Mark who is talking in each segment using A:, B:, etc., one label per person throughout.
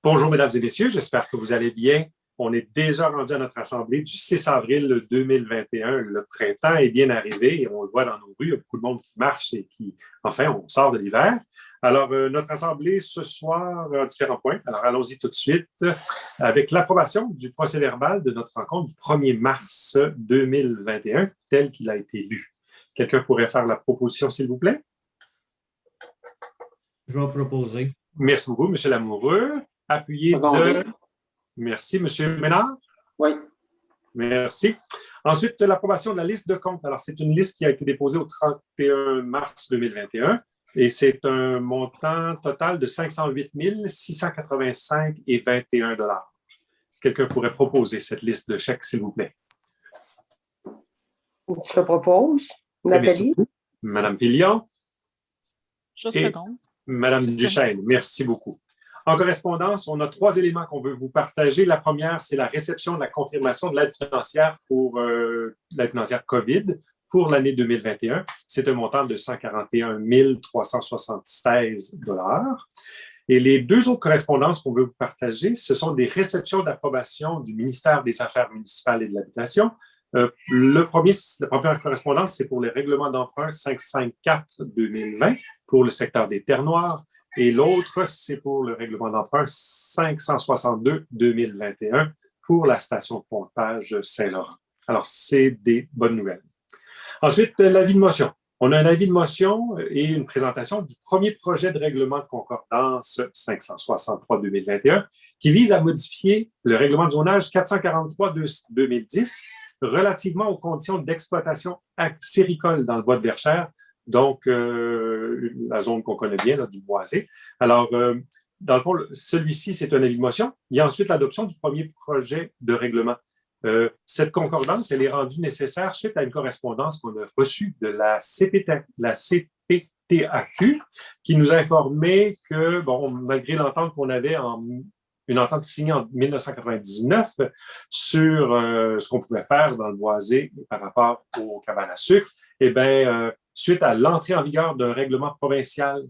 A: Bonjour, mesdames et messieurs, j'espère que vous allez bien. On est déjà rendu à notre assemblée du 6 avril 2021. Le printemps est bien arrivé et on le voit dans nos rues. Il y a beaucoup de monde qui marche et qui, enfin, on sort de l'hiver. Alors, notre assemblée ce soir a différents points. Alors, allons-y tout de suite avec l'approbation du procès-verbal de notre rencontre du 1er mars 2021, tel qu'il a été lu. Quelqu'un pourrait faire la proposition, s'il vous plaît?
B: Je vais proposer.
A: Merci beaucoup, M. Lamoureux. Appuyé de... Merci, M. Ménard.
C: Oui.
A: Merci. Ensuite, l'approbation de la liste de comptes. Alors, c'est une liste qui a été déposée au 31 mars 2021 et c'est un montant total de 508 685,21 $. Quelqu'un pourrait proposer cette liste de chèques, s'il vous plaît?
D: Je le propose. Nathalie.
A: Madame Pillion.
E: Je seconde.
A: Madame Duchesne, merci beaucoup. En correspondance, on a 3 éléments qu'on veut vous partager. La première, c'est la réception de la confirmation de l'aide financière pour l'aide financière COVID pour l'année 2021. C'est un montant de 141 376 $. Et les 2 autres correspondances qu'on veut vous partager, ce sont des réceptions d'approbation du ministère des Affaires municipales et de l'Habitation. La première correspondance, c'est pour les règlements d'emprunt 554-2020 pour le secteur des Terres Noires. Et l'autre, c'est pour le règlement d'emprunt 562-2021 pour la station de pompage Saint-Laurent. Alors, c'est des bonnes nouvelles. Ensuite, l'avis de motion. On a un avis de motion et une présentation du premier projet de règlement de concordance 563-2021 qui vise à modifier le règlement de zonage 443-2010 relativement aux conditions d'exploitation séricole dans le bois de Verchères, donc la zone qu'on connaît bien, là, du boisé. Alors, dans le fond, celui-ci, c'est un avis de motion. Il y a ensuite l'adoption du premier projet de règlement. Cette concordance, elle est rendue nécessaire suite à une correspondance qu'on a reçue de la CPTAQ, qui nous a informé que, bon, malgré l'entente qu'on avait une entente signée en 1999 sur ce qu'on pouvait faire dans le boisé par rapport aux cabanes à sucre, eh bien, suite à l'entrée en vigueur d'un règlement provincial,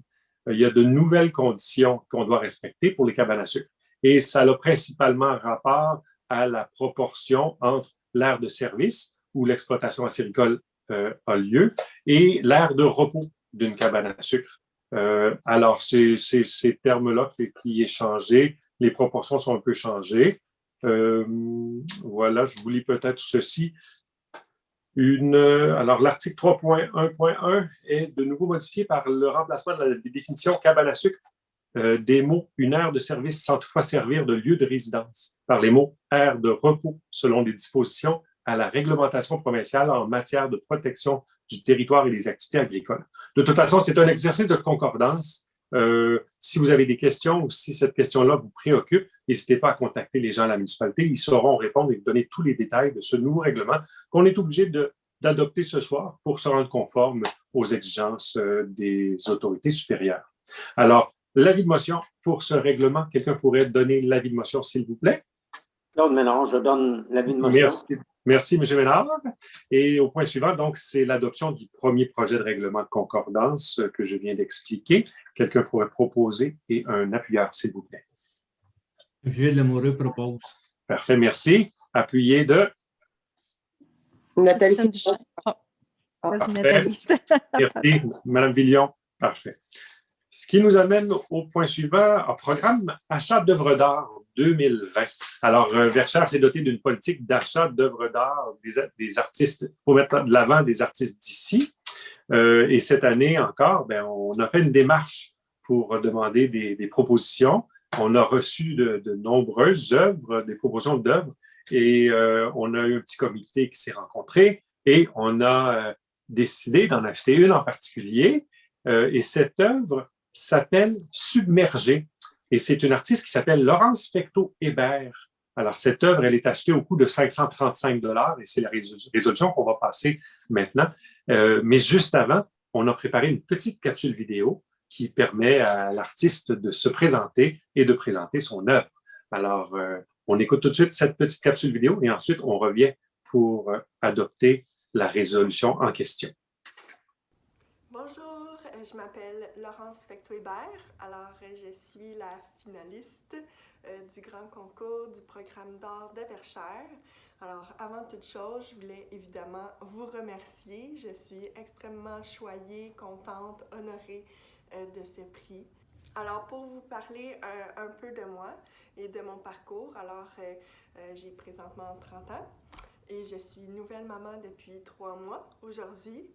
A: il y a de nouvelles conditions qu'on doit respecter pour les cabanes à sucre. Et ça a principalement rapport à la proportion entre l'aire de service où l'exploitation acéricole a lieu et l'aire de repos d'une cabane à sucre. Alors, c'est ces termes-là qui est changé. Les proportions sont un peu changées. Voilà, je vous lis peut-être ceci. Alors, l'article 3.1.1 est de nouveau modifié par le remplacement de la définition cabane à sucre des mots « une aire de service sans toutefois servir de lieu de résidence » par les mots « aire de repos » selon des dispositions à la réglementation provinciale en matière de protection du territoire et des activités agricoles. De toute façon, c'est un exercice de concordance. Si vous avez des questions ou si cette question-là vous préoccupe, n'hésitez pas à contacter les gens à la municipalité. Ils sauront répondre et vous donner tous les détails de ce nouveau règlement qu'on est obligé d'adopter ce soir pour se rendre conforme aux exigences des autorités supérieures. Alors, l'avis de motion pour ce règlement, quelqu'un pourrait donner l'avis de motion, s'il vous plaît?
C: Claude Ménard, je donne l'avis de motion.
A: Merci, M. Ménard. Et au point suivant, donc, c'est l'adoption du premier projet de règlement de concordance que je viens d'expliquer. Quelqu'un pourrait proposer et un appuyeur, s'il vous plaît.
B: Gilles Lamoureux propose.
A: Parfait, merci. Appuyé de...
D: Nathalie.
A: Parfait. Merci, Mme Villion. Parfait. Ce qui nous amène au point suivant, en programme achat d'œuvres d'art 2020. Alors, Verchères s'est doté d'une politique d'achat d'œuvres d'art des artistes, pour mettre de l'avant des artistes d'ici. Et cette année encore, bien, on a fait une démarche pour demander des propositions. On a reçu de nombreuses œuvres, des propositions d'œuvres, et on a eu un petit comité qui s'est rencontré et on a décidé d'en acheter une en particulier. Et cette œuvre s'appelle Submergé. Et c'est une artiste qui s'appelle Laurence Fecteau-Hébert. Alors, cette œuvre, elle est achetée au coût de 535 $ et c'est la résolution qu'on va passer maintenant. Mais juste avant, on a préparé une petite capsule vidéo qui permet à l'artiste de se présenter et de présenter son œuvre. Alors, on écoute tout de suite cette petite capsule vidéo et ensuite, on revient pour adopter la résolution en question.
F: Bonjour, je m'appelle Laurence Fecteau-Hébert. Alors, je suis la finaliste du grand concours du programme d'art de Verchères. Alors, avant toute chose, je voulais évidemment vous remercier. Je suis extrêmement choyée, contente, honorée de ce prix. Alors, pour vous parler un peu de moi et de mon parcours, alors j'ai présentement 30 ans et je suis nouvelle maman depuis 3 mois aujourd'hui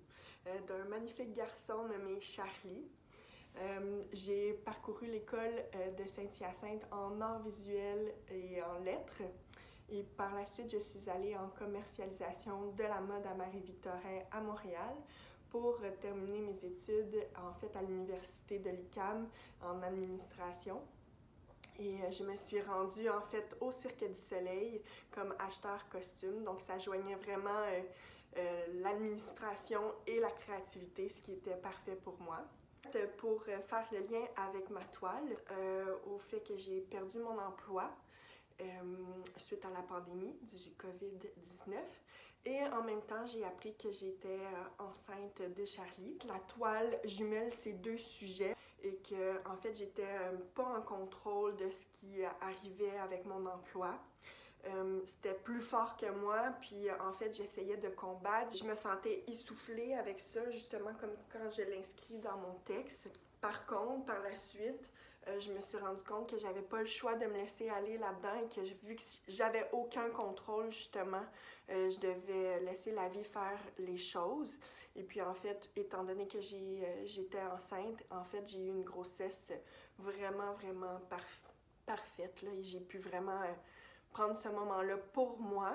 F: d'un magnifique garçon nommé Charlie. J'ai parcouru l'école de Saint-Hyacinthe en arts visuels et en lettres. Et par la suite, je suis allée en commercialisation de la mode à Marie-Victorin à Montréal pour terminer mes études en fait à l'université de l'UQAM en administration. Et je me suis rendue en fait au Cirque du Soleil comme acheteur costume. Donc ça joignait vraiment l'administration et la créativité, ce qui était parfait pour moi. Pour faire le lien avec ma toile, au fait que j'ai perdu mon emploi suite à la pandémie du COVID-19. Et en même temps, j'ai appris que j'étais enceinte de Charlie. La toile jumelle ces deux sujets et que, en fait, j'étais pas en contrôle de ce qui arrivait avec mon emploi. C'était plus fort que moi, puis en fait, j'essayais de combattre. Je me sentais essoufflée avec ça, justement comme quand je l'inscris dans mon texte. Par contre, par la suite, je me suis rendu compte que j'avais pas le choix de me laisser aller là-dedans et que vu que j'avais aucun contrôle, justement, je devais laisser la vie faire les choses. Et puis en fait, étant donné que j'étais enceinte, en fait, j'ai eu une grossesse vraiment, vraiment parfaite, là, et j'ai pu vraiment prendre ce moment-là pour moi.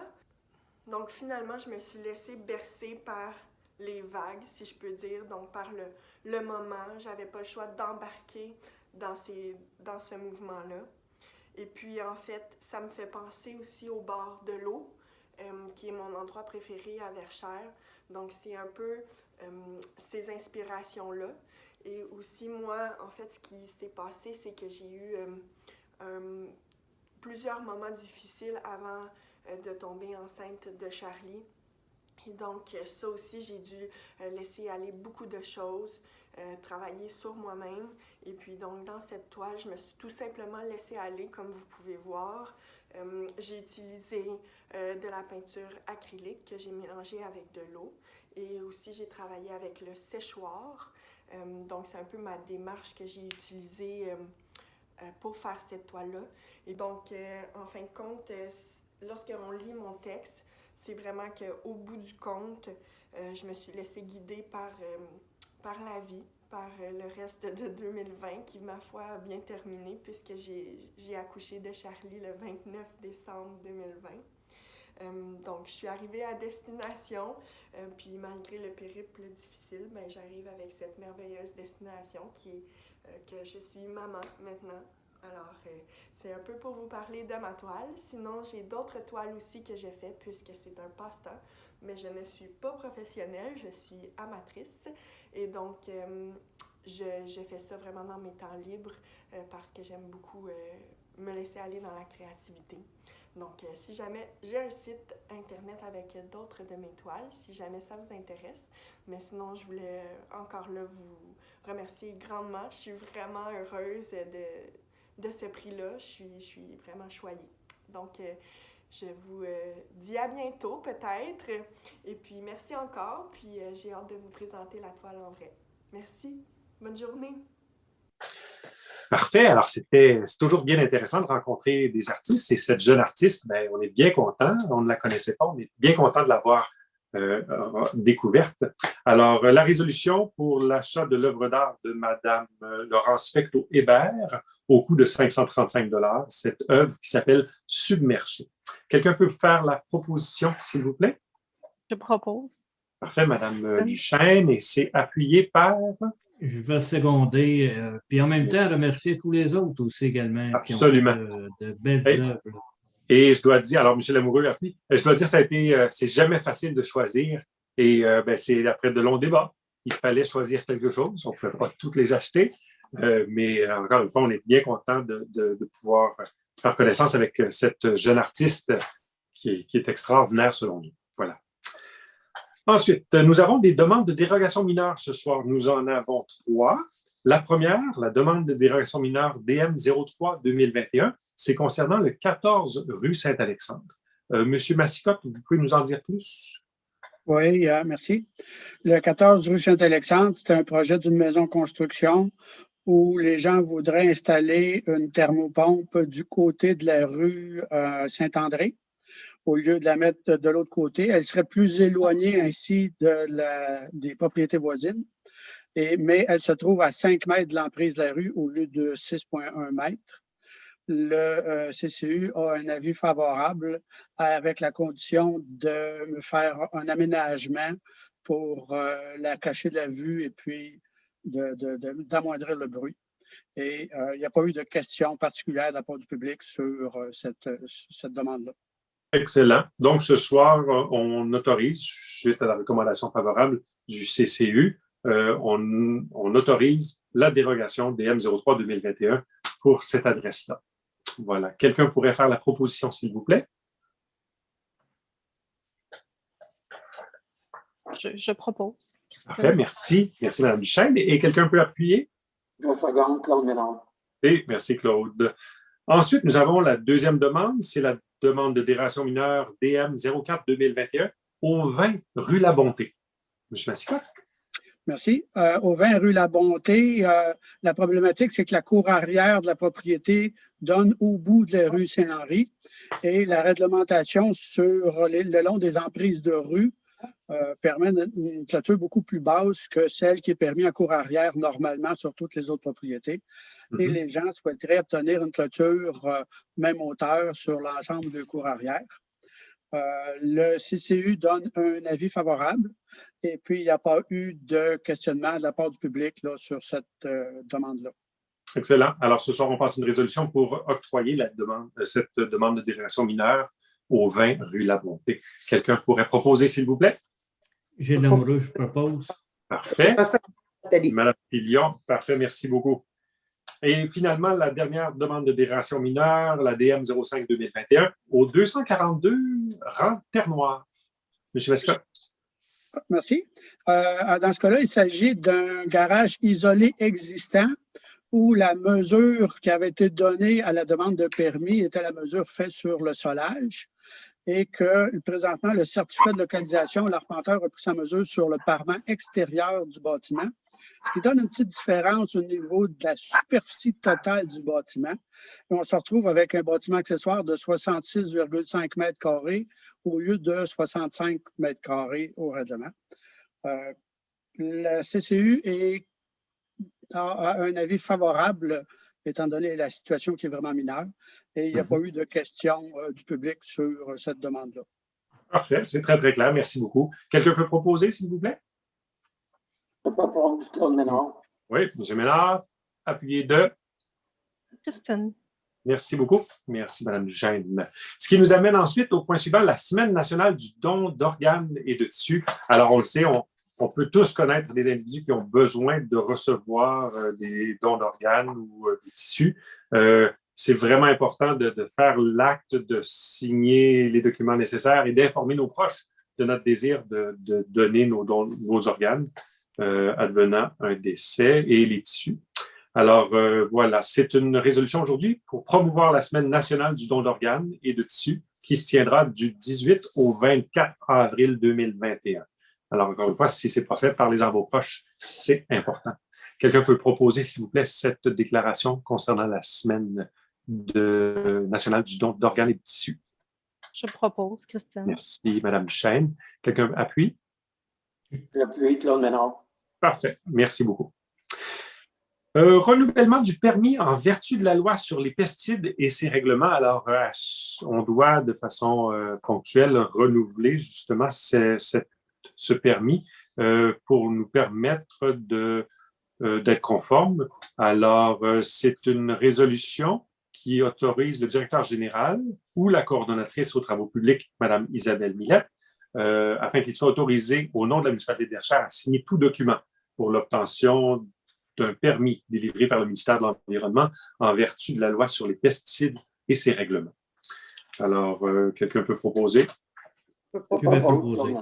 F: Donc finalement, je me suis laissée bercer par les vagues, si je peux dire, donc par le moment. J'avais pas le choix d'embarquer dans ce mouvement-là. Et puis en fait, ça me fait penser aussi au bord de l'eau, qui est mon endroit préféré à Verchères. Donc c'est un peu ces inspirations-là. Et aussi moi, en fait, ce qui s'est passé, c'est que j'ai eu plusieurs moments difficiles avant de tomber enceinte de Charlie. Et donc, ça aussi, j'ai dû laisser aller beaucoup de choses, travailler sur moi-même. Et puis, donc, dans cette toile, je me suis tout simplement laissée aller, comme vous pouvez voir. J'ai utilisé de la peinture acrylique que j'ai mélangée avec de l'eau. Et aussi, j'ai travaillé avec le séchoir. Donc, c'est un peu ma démarche que j'ai utilisée pour faire cette toile-là. Et donc, en fin de compte, lorsqu'on lit mon texte, c'est vraiment qu'au bout du compte, je me suis laissée guider par la vie, par le reste de 2020, qui, ma foi, a bien terminé, puisque j'ai accouché de Charlie le 29 décembre 2020. Donc, je suis arrivée à destination, puis malgré le périple difficile, ben, j'arrive avec cette merveilleuse destination qui est que je suis maman maintenant. Alors, c'est un peu pour vous parler de ma toile. Sinon, j'ai d'autres toiles aussi que j'ai fait puisque c'est un passe-temps, mais je ne suis pas professionnelle, je suis amatrice. Et donc, je fais ça vraiment dans mes temps libres parce que j'aime beaucoup me laisser aller dans la créativité. Donc, si jamais j'ai un site internet avec d'autres de mes toiles, si jamais ça vous intéresse. Mais sinon, je voulais encore là vous remercier grandement. Je suis vraiment heureuse de ce prix-là. Je suis vraiment choyée. Donc, je vous dis à bientôt peut-être. Et puis, merci encore. Puis, j'ai hâte de vous présenter la toile en vrai. Merci. Bonne journée.
A: Parfait. Alors, c'est toujours bien intéressant de rencontrer des artistes. Et cette jeune artiste, ben, on est bien content. On ne la connaissait pas. On est bien content de l'avoir découverte. Alors, la résolution pour l'achat de l'œuvre d'art de Mme Laurence Fecteau-Hébert au coût de 535 $, cette œuvre qui s'appelle Submergé. Quelqu'un peut faire la proposition, s'il vous plaît?
E: Je propose.
A: Parfait, Mme Duchesne, et c'est appuyé par...
B: Je vais seconder, puis en même temps remercier tous les autres aussi également.
A: Absolument.
B: Qui ont fait de belles œuvres.
A: Et je dois dire, alors M. Lamoureux, je dois dire, c'est jamais facile de choisir. Et ben, c'est après de longs débats. Il fallait choisir quelque chose. On ne pouvait pas toutes les acheter. Mais encore une fois, on est bien content de pouvoir faire connaissance avec cette jeune artiste qui est extraordinaire selon nous. Voilà. Ensuite, nous avons des demandes de dérogation mineure ce soir. Nous en avons 3. La première, la demande de dérogation mineure DM 03-2021, c'est concernant le 14 rue Saint-Alexandre. Monsieur Massicotte, vous pouvez nous en dire plus?
G: Oui, merci. Le 14 rue Saint-Alexandre, c'est un projet d'une maison construction où les gens voudraient installer une thermopompe du côté de la rue Saint-André. Au lieu de la mettre de l'autre côté, elle serait plus éloignée ainsi des propriétés voisines, mais elle se trouve à 5 mètres de l'emprise de la rue au lieu de 6,1 mètres. Le CCU a un avis favorable avec la condition de me faire un aménagement pour la cacher de la vue et puis d'amoindrir le bruit. Et il n'y a pas eu de questions particulières de la part du public sur cette demande-là.
A: Excellent. Donc, ce soir, on autorise, suite à la recommandation favorable du CCU, on autorise la dérogation DM 03-2021 pour cette adresse-là. Voilà. Quelqu'un pourrait faire la proposition, s'il vous plaît?
E: Je propose.
A: Parfait, merci. Merci, Mme Duchesne. Et quelqu'un peut appuyer?
C: Je seconde, Claude Ménard.
A: Et merci, Claude. Ensuite, nous avons la deuxième demande, c'est la demande de dérogation mineure DM 04-2021 au 20 rue La Bonté. Monsieur Massicotte?
G: Merci. Au 20 rue La Bonté, la problématique, c'est que la cour arrière de la propriété donne au bout de la rue Saint-Henri et la réglementation sur le long des emprises de rue permet une clôture beaucoup plus basse que celle qui est permise en cour arrière normalement sur toutes les autres propriétés. Et les gens souhaiteraient obtenir une clôture même hauteur sur l'ensemble de cour arrière. Le CCU donne un avis favorable et puis il n'y a pas eu de questionnement de la part du public là, sur cette demande-là.
A: Excellent. Alors, ce soir, on passe une résolution pour octroyer cette demande de dérogation mineure au 20 rue La Bonté. Quelqu'un pourrait proposer, s'il vous plaît?
B: Gilles Lamoureux, je propose.
A: Parfait.
D: Nathalie.
A: Madame Pillion, parfait, merci beaucoup. Et finalement, la dernière demande de dérogation mineure, la DM 05-2021, au 242 rang Terre-Noire. Monsieur Massicotte.
G: Merci. Dans ce cas-là, il s'agit d'un garage isolé existant où la mesure qui avait été donnée à la demande de permis était la mesure faite sur le solage et que présentement, le certificat de localisation, l'arpenteur a pris sa mesure sur le parement extérieur du bâtiment, ce qui donne une petite différence au niveau de la superficie totale du bâtiment. Et on se retrouve avec un bâtiment accessoire de 66,5 mètres carrés au lieu de 65 mètres carrés au règlement. La CCU a un avis favorable étant donné la situation qui est vraiment mineure. Et il n'y a pas eu de questions du public sur cette demande-là.
A: Parfait, c'est très, très clair. Merci beaucoup. Quelqu'un peut proposer, s'il vous plaît?
C: Je propose, Claude Ménard.
A: Oui, M. Ménard, appuyé de.
E: Christine.
A: Merci beaucoup. Merci, Mme Duchesne. Ce qui nous amène ensuite au point suivant, la Semaine nationale du don d'organes et de tissus. Alors, on le sait, on peut tous connaître des individus qui ont besoin de recevoir des dons d'organes ou des tissus. C'est vraiment important de faire l'acte de signer les documents nécessaires et d'informer nos proches de notre désir de donner nos organes advenant un décès et les tissus. Alors, voilà, c'est une résolution aujourd'hui pour promouvoir la Semaine nationale du don d'organes et de tissus qui se tiendra du 18 au 24 avril 2021. Alors, encore une fois, si ce n'est pas fait, parlez-en à vos proches, c'est important. Quelqu'un peut proposer, s'il vous plaît, cette déclaration concernant la Semaine nationale du don d'organes et de tissus?
E: Je propose, Christine.
A: Merci, Mme Duchesne. Quelqu'un appuie?
C: J'appuie, Claude Ménard.
A: Parfait. Merci beaucoup. Renouvellement du permis en vertu de la loi sur les pesticides et ses règlements. Alors, on doit de façon ponctuelle renouveler justement ce permis pour nous permettre d'être conformes. Alors, c'est une résolution qui autorise le directeur général ou la coordonnatrice aux travaux publics, Mme Isabelle Millet, afin qu'il soit autorisé au nom de la municipalité de Verchères à signer tout document pour l'obtention d'un permis délivré par le ministère de l'Environnement en vertu de la loi sur les pesticides et ses règlements. Alors, quelqu'un peut proposer?
B: Je vais proposer.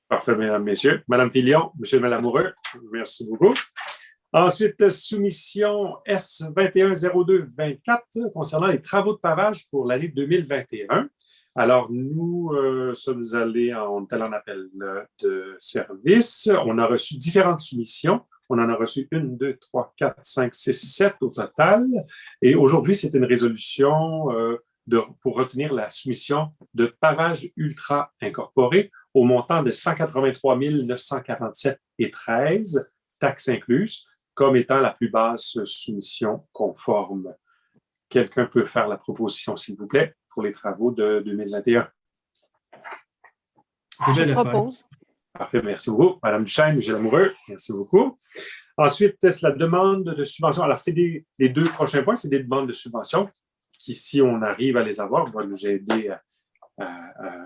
A: Parfait, mesdames, messieurs. Madame Filion, monsieur Malamoureux, merci beaucoup. Ensuite, soumission S210224 concernant les travaux de pavage pour l'année 2021. Alors, nous sommes allés on est allé en appel de service. On a reçu différentes soumissions. On en a reçu 1, 2, 3, 4, 5, 6, 7 au total. Et aujourd'hui, c'est une résolution pour retenir la soumission de Pavage Ultra Incorporé au montant de 183 947,13, taxes incluses, comme étant la plus basse soumission conforme. Quelqu'un peut faire la proposition, s'il vous plaît, pour les travaux de 2021.
E: Je propose.
A: Parfait, merci beaucoup. Madame Duchesne, M. Lamoureux, merci beaucoup. Ensuite, c'est la demande de subvention. Alors, c'est les deux prochains points, c'est des demandes de subvention qui, si on arrive à les avoir, vont nous aider à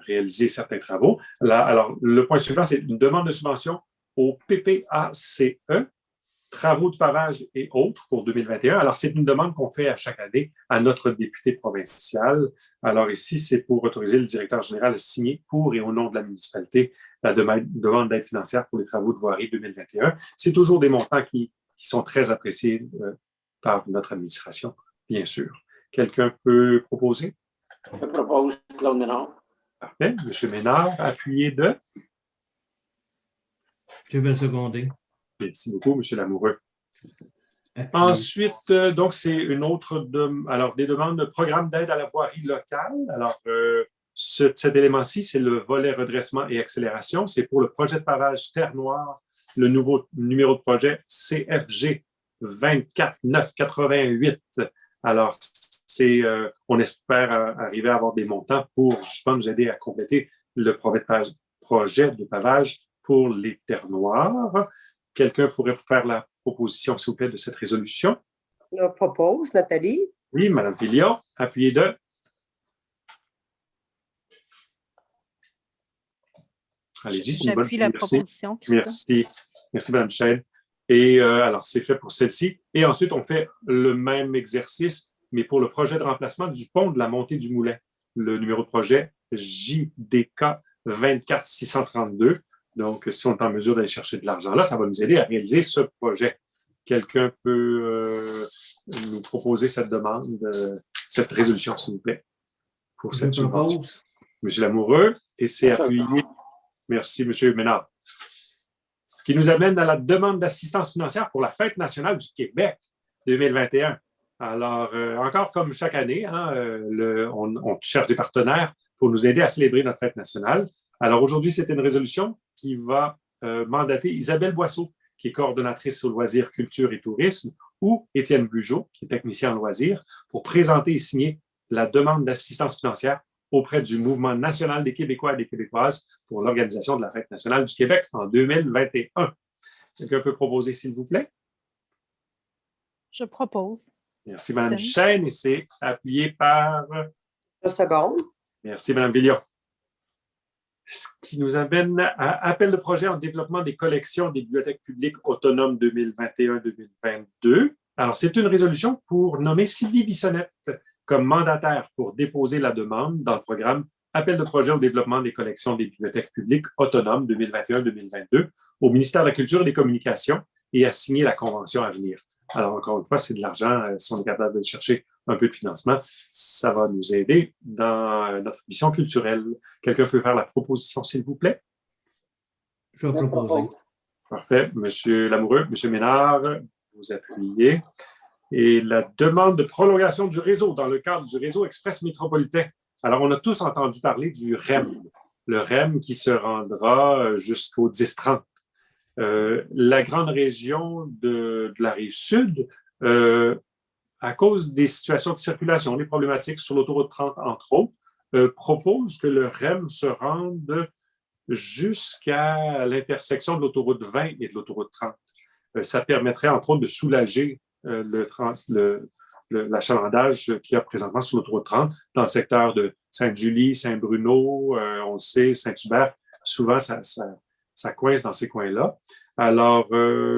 A: réaliser certains travaux. Là, alors, le point suivant, c'est une demande de subvention au PPACE, travaux de pavage et autres pour 2021. Alors, c'est une demande qu'on fait à chaque année à notre député provincial. Alors, ici, c'est pour autoriser le directeur général à signer pour et au nom de la municipalité la demande d'aide financière pour les travaux de voirie 2021. C'est toujours des montants qui sont très appréciés par notre administration, bien sûr. Quelqu'un peut proposer?
C: Je propose Claude Ménard.
A: Parfait. Monsieur Ménard, appuyé de?
B: Je vais seconder.
A: Merci beaucoup, Monsieur Lamoureux. Ensuite, donc, c'est une autre alors des demandes de programme d'aide à la voirie locale. Alors, cet élément-ci, c'est le volet redressement et accélération. C'est pour le projet de pavage Terre Noire, le nouveau numéro de projet CFG 24988. Alors, on espère arriver à avoir des montants pour justement nous aider à compléter le projet de pavage pour les Terres Noires. Quelqu'un pourrait faire la proposition, s'il vous plaît, de cette résolution?
D: Je propose, Nathalie.
A: Oui, Mme Pillon, appuyez de. Allez-y, c'est une bonne
E: J'appuie la proposition.
A: Merci. Merci, Mme Duchesne. Et alors, c'est fait pour celle-ci. Et ensuite, on fait le même exercice, mais pour le projet de remplacement du pont de la montée du Moulin. Le numéro de projet JDK 24632. Donc, si on est en mesure d'aller chercher de l'argent là, ça va nous aider à réaliser ce projet. Quelqu'un peut nous proposer cette demande, cette résolution, s'il vous plaît, pour cette subvention. Monsieur Lamoureux, et c'est appuyé. Merci, Monsieur Ménard. Ce qui nous amène à la demande d'assistance financière pour la Fête nationale du Québec 2021. Alors, encore comme chaque année, hein, on cherche des partenaires pour nous aider à célébrer notre Fête nationale. Alors, aujourd'hui, c'est une résolution qui va mandater Isabelle Boisseau, qui est coordonnatrice au loisirs, culture et tourisme, ou Étienne Bugeaud, qui est technicien en loisirs, pour présenter et signer la demande d'assistance financière auprès du Mouvement national des Québécois et des Québécoises pour l'organisation de la Fête nationale du Québec en 2021. Quelqu'un peut proposer, s'il vous plaît?
E: Je propose.
A: Merci, Mme Duchesne, et c'est appuyé par...
D: Je seconde.
A: Merci, Mme Billion. Ce qui nous amène à appel de projet en développement des collections des bibliothèques publiques autonomes 2021-2022. Alors, c'est une résolution pour nommer Sylvie Bissonnette comme mandataire pour déposer la demande dans le programme Appel de projet au développement des collections des bibliothèques publiques autonomes 2021-2022 au ministère de la Culture et des Communications et à signer la convention à venir. Alors, encore une fois, c'est de l'argent. Si on est capable de chercher un peu de financement, ça va nous aider dans notre mission culturelle. Quelqu'un peut faire la proposition, s'il vous plaît?
B: Je vais proposer.
A: Parfait. Monsieur Lamoureux, Monsieur Ménard, vous appuyez. Et la demande de prolongation du réseau dans le cadre du réseau express métropolitain. Alors, on a tous entendu parler du REM. Le REM qui se rendra jusqu'au 10-30. La grande région de la Rive-Sud, à cause des situations de circulation, des problématiques sur l'autoroute 30, entre autres, propose que le REM se rende jusqu'à l'intersection de l'autoroute 20 et de l'autoroute 30. Ça permettrait, entre autres, de soulager l'achalandage qu'il y a présentement sur l'autoroute 30 dans le secteur de Sainte-Julie, Saint-Bruno, on le sait, Saint-Hubert. Souvent, ça coince dans ces coins-là. Alors,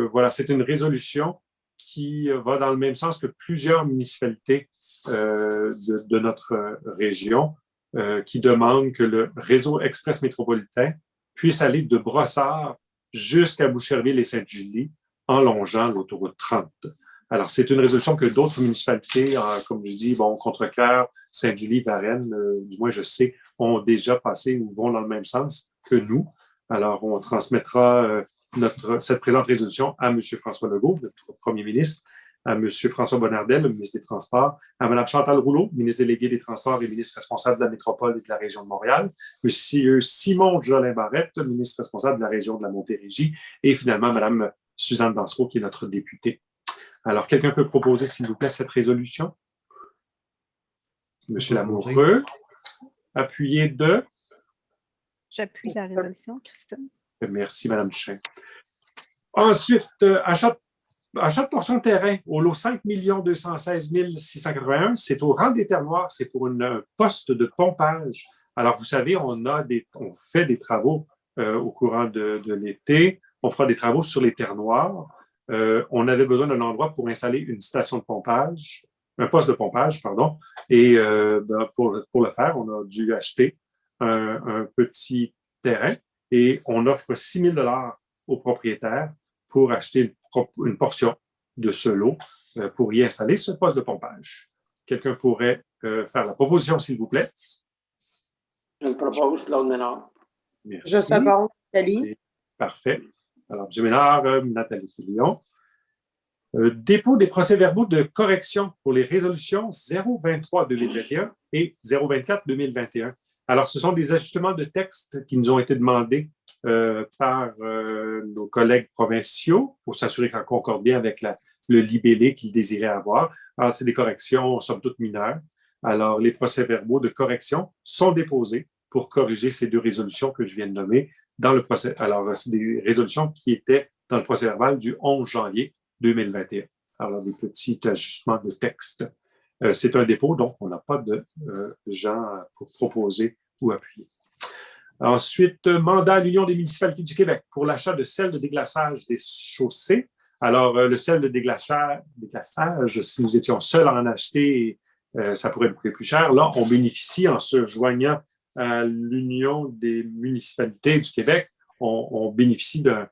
A: voilà, c'est une résolution qui va dans le même sens que plusieurs municipalités de notre région qui demandent que le réseau express métropolitain puisse aller de Brossard jusqu'à Boucherville et Sainte-Julie en longeant l'autoroute 30. Alors, c'est une résolution que d'autres municipalités, comme je dis, Contrecœur, Sainte-Julie, Varennes, du moins je sais, ont déjà passé ou vont dans le même sens que nous. Alors, on transmettra cette présente résolution à M. François Legault, notre premier ministre, à M. François Bonnardel, le ministre des Transports, à Mme Chantal Rouleau, ministre déléguée des Transports et ministre responsable de la métropole et de la région de Montréal, M. Simon Jolin-Barrette, ministre responsable de la région de la Montérégie, et finalement Mme Suzanne Dansereau, qui est notre députée. Alors, quelqu'un peut proposer, s'il vous plaît, cette résolution? M. Lamoureux, appuyé de...
E: J'appuie la résolution, Christine.
A: Merci, Mme Duchesne. Ensuite, achat de portion de terrain au lot 5 216 681, c'est au rang des terroirs, c'est pour un poste de pompage. Alors, vous savez, on fait des travaux au courant de l'été, on fera des travaux sur les terres noires. On avait besoin d'un endroit pour installer une station de pompage, un poste de pompage, pardon, et pour le faire, on a dû acheter un petit terrain et on offre 6 000 $ aux propriétaires pour acheter une portion de ce lot pour y installer ce poste de pompage. Quelqu'un pourrait faire la proposition, s'il vous plaît?
C: Je le propose, Claude Ménard.
A: Merci.
D: Je seconde, Nathalie.
A: Parfait. Alors, M. Ménard, Nathalie Filion. Dépôt des procès-verbaux de correction pour les résolutions 023-2021 et 024-2021. Alors, ce sont des ajustements de texte qui nous ont été demandés par nos collègues provinciaux pour s'assurer qu'on concorde bien avec le libellé qu'ils désiraient avoir. Alors, c'est des corrections, somme toute mineures. Alors, les procès-verbaux de correction sont déposés pour corriger ces deux résolutions que je viens de nommer dans le procès. Alors, c'est des résolutions qui étaient dans le procès-verbal du 11 janvier 2021. Alors, des petits ajustements de texte. C'est un dépôt, donc on n'a pas de gens pour proposer ou appuyer. Ensuite, mandat à l'Union des municipalités du Québec pour l'achat de sel de déglaçage des chaussées. Alors, le sel de déglaçage, si nous étions seuls à en acheter, ça pourrait nous coûter plus cher. Là, on bénéficie, en se joignant à l'Union des municipalités du Québec, on bénéficie d'un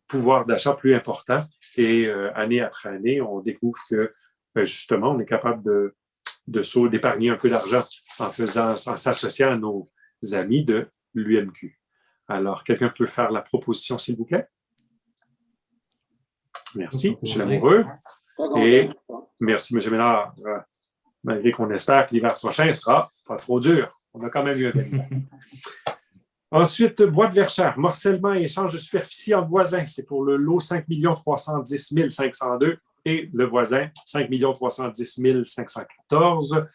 A: pouvoir d'achat plus important. Et année après année, on découvre que justement, on est capable d'épargner un peu d'argent en s'associant à nos amis de l'UMQ. Alors, quelqu'un peut faire la proposition, s'il vous plaît? Merci, M. Lamoureux. Et merci, M. Ménard. Malgré qu'on espère que l'hiver prochain ne sera pas trop dur. On a quand même eu un bel hiver. Ensuite, Bois de Verchères, morcellement et échange de superficie entre voisins. C'est pour le lot 5 310 502 et le voisin 5 310 514.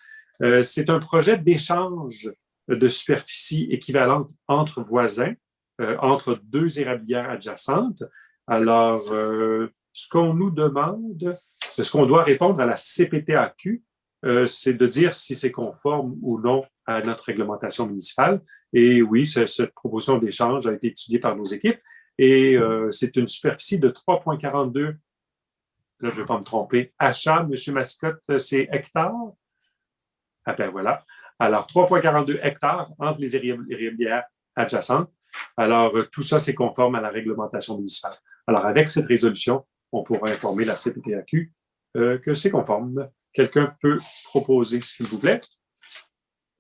A: C'est un projet d'échange de superficie équivalente entre voisins, entre deux érablières adjacentes. Alors, ce qu'on nous demande, ce qu'on doit répondre à la CPTAQ, c'est de dire si c'est conforme ou non à notre réglementation municipale. Et oui, cette proposition d'échange a été étudiée par nos équipes et c'est une superficie de 3,42. Là, je ne vais pas me tromper. Achat, M. Mascotte, c'est hectares? Ah ben voilà. Alors, 3,42 hectares entre les érablières adjacentes. Alors, tout ça, c'est conforme à la réglementation municipale. Alors, avec cette résolution, on pourra informer la CPTAQ que c'est conforme. Quelqu'un peut proposer, s'il vous plaît?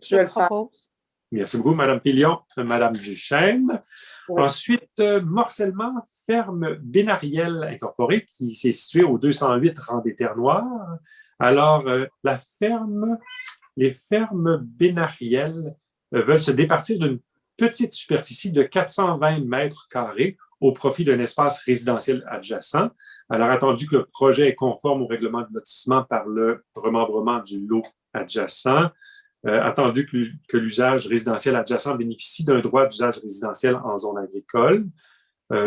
D: Je vais le faire.
E: Propose.
A: Merci beaucoup, Mme Pilion, Mme Duchesne.
D: Oui.
A: Ensuite, morcellement, ferme Bénariel incorporée, qui est située au 208 rang des Terres Noires. Alors, les fermes Bénariel veulent se départir d'une petite superficie de 420 mètres carrés au profit d'un espace résidentiel adjacent. Alors, attendu que le projet est conforme au règlement de lotissement par le remembrement du lot adjacent, attendu que l'usage résidentiel adjacent bénéficie d'un droit d'usage résidentiel en zone agricole,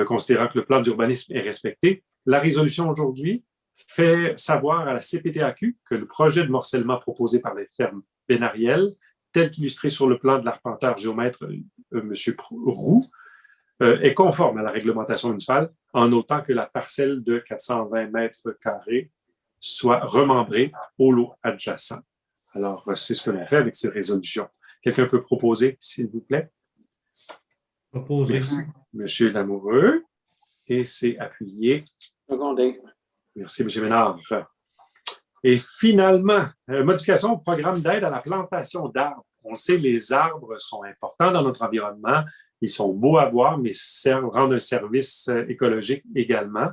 A: considérant que le plan d'urbanisme est respecté, la résolution aujourd'hui fait savoir à la CPTAQ que le projet de morcellement proposé par les fermes Bénariel, tel qu'illustré sur le plan de l'arpenteur géomètre M. Roux, est conforme à la réglementation municipale en notant que la parcelle de 420 mètres carrés soit remembrée au lot adjacent. Alors, c'est ce que l'on fait avec ces résolutions. Quelqu'un peut proposer, s'il vous plaît?
B: Proposé.
A: Merci, Monsieur Lamoureux. Et c'est appuyé.
C: Secondé.
A: Merci, M. Ménard. Et finalement, modification au programme d'aide à la plantation d'arbres. On le sait, les arbres sont importants dans notre environnement. Ils sont beaux à voir, mais rendent un service écologique également.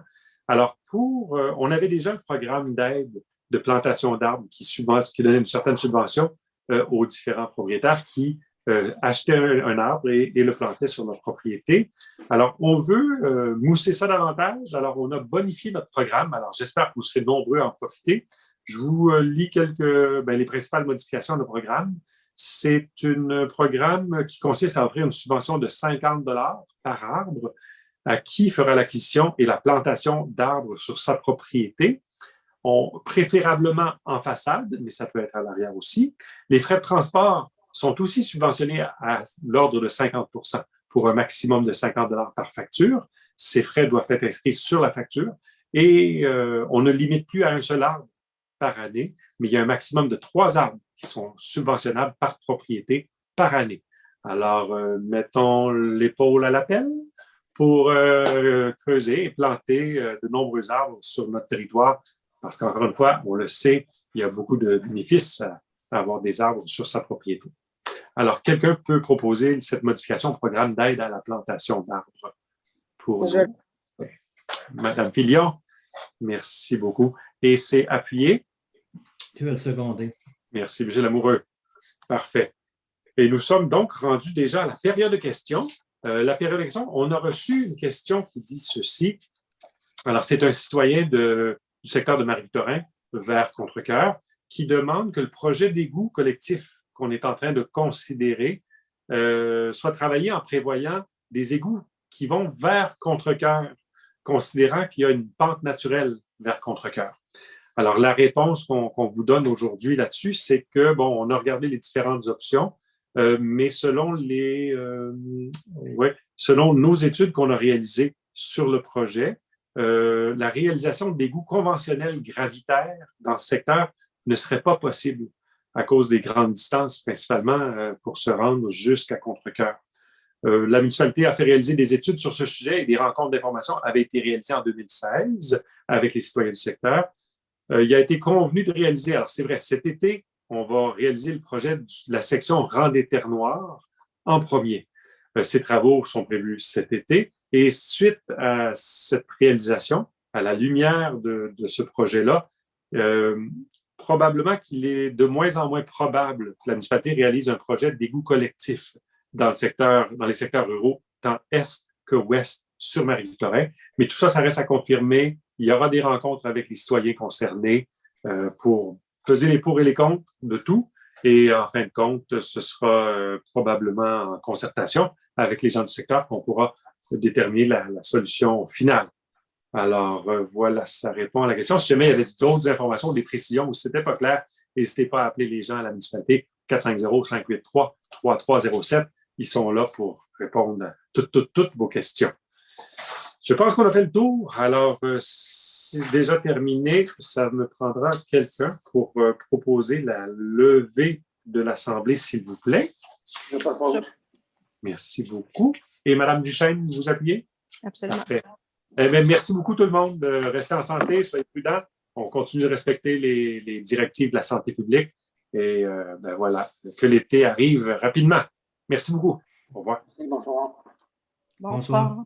A: Alors, on avait déjà un programme d'aide de plantation d'arbres qui donnait une certaine subvention aux différents propriétaires qui achetaient un arbre et le plantaient sur leur propriété. Alors, on veut mousser ça davantage. Alors, on a bonifié notre programme. Alors, j'espère que vous serez nombreux à en profiter. Je vous lis les principales modifications de programme. C'est un programme qui consiste à offrir une subvention de 50 $ par arbre à qui fera l'acquisition et la plantation d'arbres sur sa propriété, préférablement en façade, mais ça peut être à l'arrière aussi. Les frais de transport sont aussi subventionnés à l'ordre de 50 % pour un maximum de 50 $ par facture. Ces frais doivent être inscrits sur la facture et on ne limite plus à un seul arbre par année, mais il y a un maximum de 3 arbres qui sont subventionnables par propriété par année. Alors, mettons l'épaule à la pelle pour creuser et planter de nombreux arbres sur notre territoire, parce qu'encore une fois, on le sait, il y a beaucoup de bénéfices à avoir des arbres sur sa propriété. Alors, quelqu'un peut proposer cette modification au programme d'aide à la plantation d'arbres pour Madame Filion. Merci beaucoup. Et c'est appuyé.
B: Tu veux le seconder.
A: Merci, M. Lamoureux. Parfait. Et nous sommes donc rendus déjà à la période de questions. La période de questions, on a reçu une question qui dit ceci. Alors, c'est un citoyen du secteur de Marie-Victorin, vers Contrecoeur, qui demande que le projet d'égout collectif qu'on est en train de considérer soit travaillé en prévoyant des égouts qui vont vers Contrecoeur, considérant qu'il y a une pente naturelle vers Contrecoeur. Alors, la réponse qu'on vous donne aujourd'hui là-dessus, c'est que, on a regardé les différentes options, mais selon nos études qu'on a réalisées sur le projet, la réalisation d'égouts conventionnels gravitaires dans ce secteur ne serait pas possible à cause des grandes distances, principalement pour se rendre jusqu'à Contrecoeur. La municipalité a fait réaliser des études sur ce sujet et des rencontres d'information avaient été réalisées en 2016 avec les citoyens du secteur. Il a été convenu de réaliser, alors c'est vrai, cet été, on va réaliser le projet de la section Rang-des-Terres-Noires en premier. Ces travaux sont prévus cet été et suite à cette réalisation, à la lumière de ce projet-là, probablement qu'il est de moins en moins probable que la municipalité réalise un projet d'égout collectif dans les secteurs ruraux, tant est que ouest sur Marie-Victorin. Mais tout ça, ça reste à confirmer. Il y aura des rencontres avec les citoyens concernés pour peser les pour et les contre de tout. Et en fin de compte, ce sera probablement en concertation avec les gens du secteur qu'on pourra déterminer la solution finale. Alors, voilà, ça répond à la question. Si jamais il y avait d'autres informations, des précisions ou si ce n'était pas clair, n'hésitez pas à appeler les gens à la municipalité 450-583-3307. Ils sont là pour répondre à toutes vos questions. Je pense qu'on a fait le tour. Alors, c'est déjà terminé. Ça me prendra quelqu'un pour proposer la levée de l'Assemblée, s'il vous plaît.
C: Je propose.
A: Merci beaucoup. Et Mme Duchesne, vous appuyez?
E: Absolument.
A: Parfait. Eh bien, merci beaucoup tout le monde. Restez en santé, soyez prudents. On continue de respecter les directives de la santé publique. Et voilà, que l'été arrive rapidement. Merci beaucoup. Au revoir.
C: Bonsoir.
E: Bonsoir.